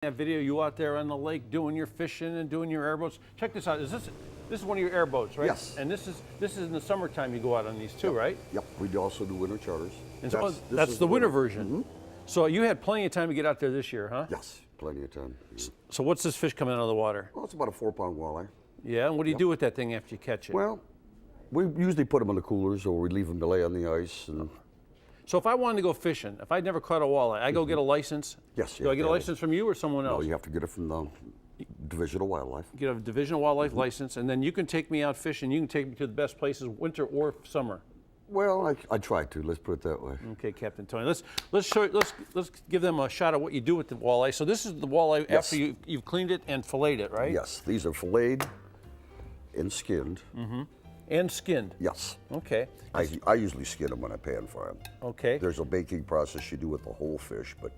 That video, you out there on the lake doing your fishing and doing your airboats. Check this out. Is this is one of your airboats, right? Yes. And this is in the summertime you go out on these too, right? Yep, we also do winter charters. And so that's the winter version. Mm-hmm. So you had plenty of time to get out there this year, huh? Yes, plenty of time. So what's this fish coming out of the water? Well, it's about a 4-pound walleye. Yeah, and what do you do with that thing after you catch it? Well, we usually put them in the coolers or we leave them to lay on the ice. And So if I wanted to go fishing, if I'd never caught a walleye, I go get a license? Yes, Do you I have get to a have license from you or someone no, else? you have to get it from the Division of Wildlife. Get a Division of Wildlife license, and then you can take me out fishing. You can take me to the best places, winter or summer. Well, I try to. Let's put it that way. Okay, Captain Tony. Let's give them a shot of what you do with the walleye. So this is the walleye Yes. after you've cleaned it and filleted it, right? Yes, these are filleted and skinned. And skinned. Yes, Okay. I usually skin them when I pan fry them. Okay. There's a baking process you do with the whole fish, but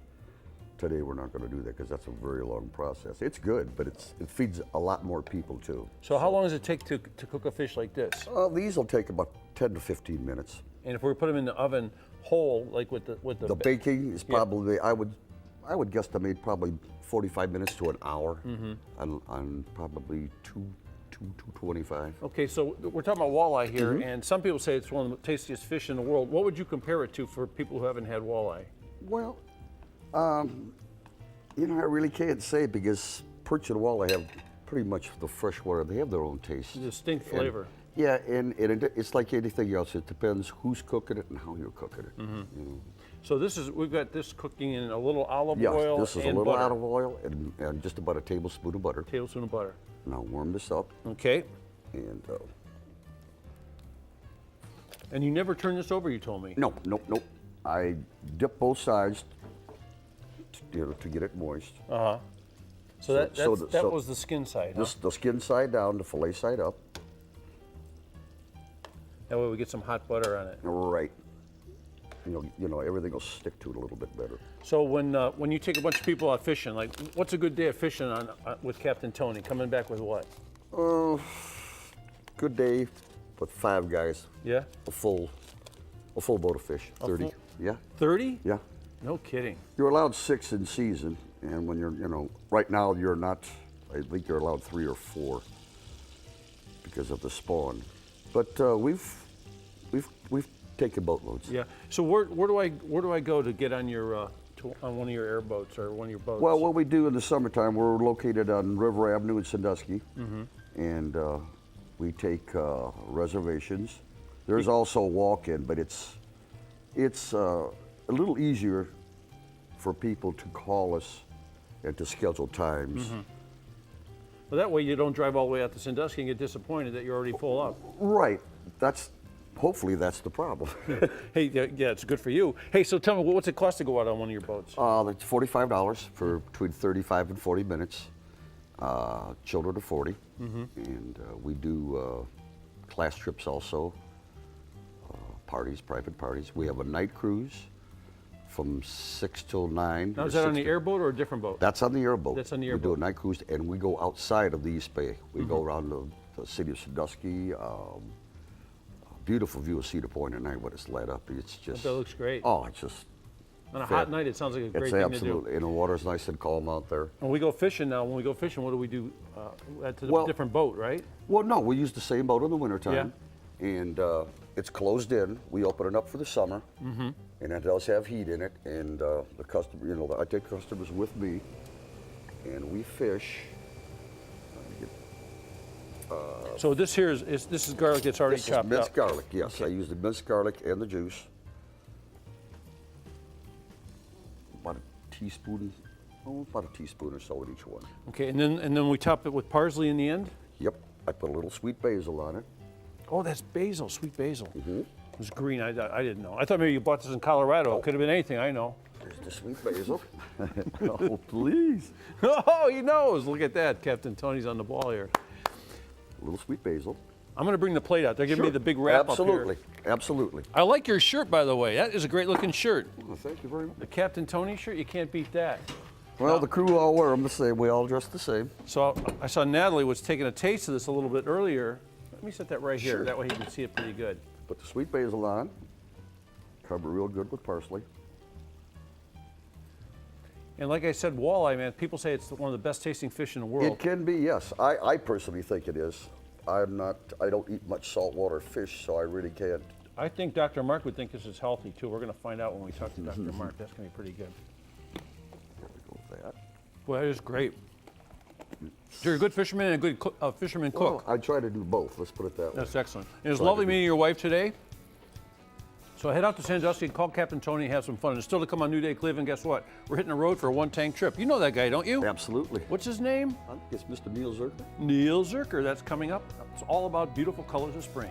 today we're not going to do that because that's a very long process. It's good, but it feeds a lot more people too. So how long does it take to cook a fish like this? These will take about 10 to 15 minutes. And if we put them in the oven whole, like with the The baking is probably, I would guesstimate probably 45 minutes to an hour on probably 225. Okay, so we're talking about walleye here, and some people say it's one of the tastiest fish in the world. What would you compare it to for people who haven't had walleye? Well, I really can't say because perch and walleye have pretty much the freshwater. They have their own taste. Distinct flavor. Yeah, and it's like anything else. It depends who's cooking it and how you're cooking it. You know. So we've got this cooking in a little olive Yes, oil this is a and little butter. olive oil and just about a tablespoon of butter. Tablespoon of butter. Now warm this up, Okay. and And you never turn this over, you told me. nope. I dip both sides to get it moist. Uh-huh. So that was the skin side, huh? The skin side down, the fillet side up. That way we get some hot butter on it. Right. You know, everything will stick to it a little bit better. So when you take a bunch of people out fishing, like what's a good day of fishing on with Captain Tony? Coming back with what? Good day with 5 guys. Yeah? A full boat of fish. 30. full- Yeah. 30? Yeah. No kidding. You're allowed 6 in season, and when you're, right now you're not. I think you're allowed 3 or 4 because of the spawn. But we've taken boatloads. Yeah. So where do I go to get on your on one of your airboats or one of your boats? Well, what we do in the summertime, we're located on River Avenue in Sandusky, and we take reservations. There's also a walk-in, but it's a little easier for people to call us and to schedule times. Well, that way you don't drive all the way out to Sandusky and get disappointed that you're already full up. Right. Hopefully that's the problem. Hey, yeah, it's good for you. Hey, so tell me, what's it cost to go out on one of your boats? It's $45 for between 35 and 40 minutes. Children of 40, and we do class trips also. Parties, private parties. We have a night cruise from 6 till 9. Now, or is that on 6 the airboat or a different boat? That's on the airboat. That's on the We do a airboat. night cruise, and we go outside of the East Bay. We go around the city of Sandusky. Beautiful view of Cedar Point at night when it's lit up. It's just. That looks great. Oh, it's just. On a fair. hot night, it sounds like a great It's thing absolutely. to do. And the water's nice and calm out there. When we go fishing now, what do we do? To Well- a different boat, right? Well, no, we use the same boat in the wintertime. And it's closed in. We open it up for the summer. And it does have heat in it. And the customer, I take customers with me, and we fish. So this here this is garlic that's already This is chopped minced up. garlic, yes. I use the minced garlic and the juice. About a teaspoon or so in each one. Okay, and then we top it with parsley in the end. Yep, I put a little sweet basil on it. Oh, that's basil, sweet basil. It was green. I didn't know. I thought maybe you bought this in Colorado. It could have been anything. I know. There's the sweet basil. Oh, please. Oh, he knows. Look at that. Captain Tony's on the ball here. A little sweet basil. I'm going to bring the plate out. They're giving me the big wrap Absolutely, up absolutely. here. I like your shirt, by the way. That is a great looking shirt. Well, thank you very much. The Captain Tony shirt, you can't beat that. Well, the crew all wear them the same. We all dress the same. So I saw Natalie was taking a taste of this a little bit earlier. Let me set that right here. Sure. That way you can see it pretty good. Put the sweet basil on. Cover real good with parsley. And like I said, walleye, man, people say it's one of the best tasting fish in the world. It can be, yes. I personally think it is. I don't eat much saltwater fish, so I really can't. I think Dr. Mark would think this is healthy too. We're going to find out when we talk to Dr. Mark. That's going to be pretty good. There we go with that. Boy, that is great. So you're a good fisherman and a good fisherman cook. Well, I try to do both. Let's put it that way. That's excellent. It was Try to lovely do- meeting your wife today. So head out to Sandusky and call Captain Tony and have some fun. And still to come on New Day Cleveland, guess what? We're hitting the road for a one-tank trip. You know that guy, don't you? Absolutely. What's his name? I think it's Mr. Neil Zerker. Neil Zerker. That's coming up. It's all about beautiful colors of spring.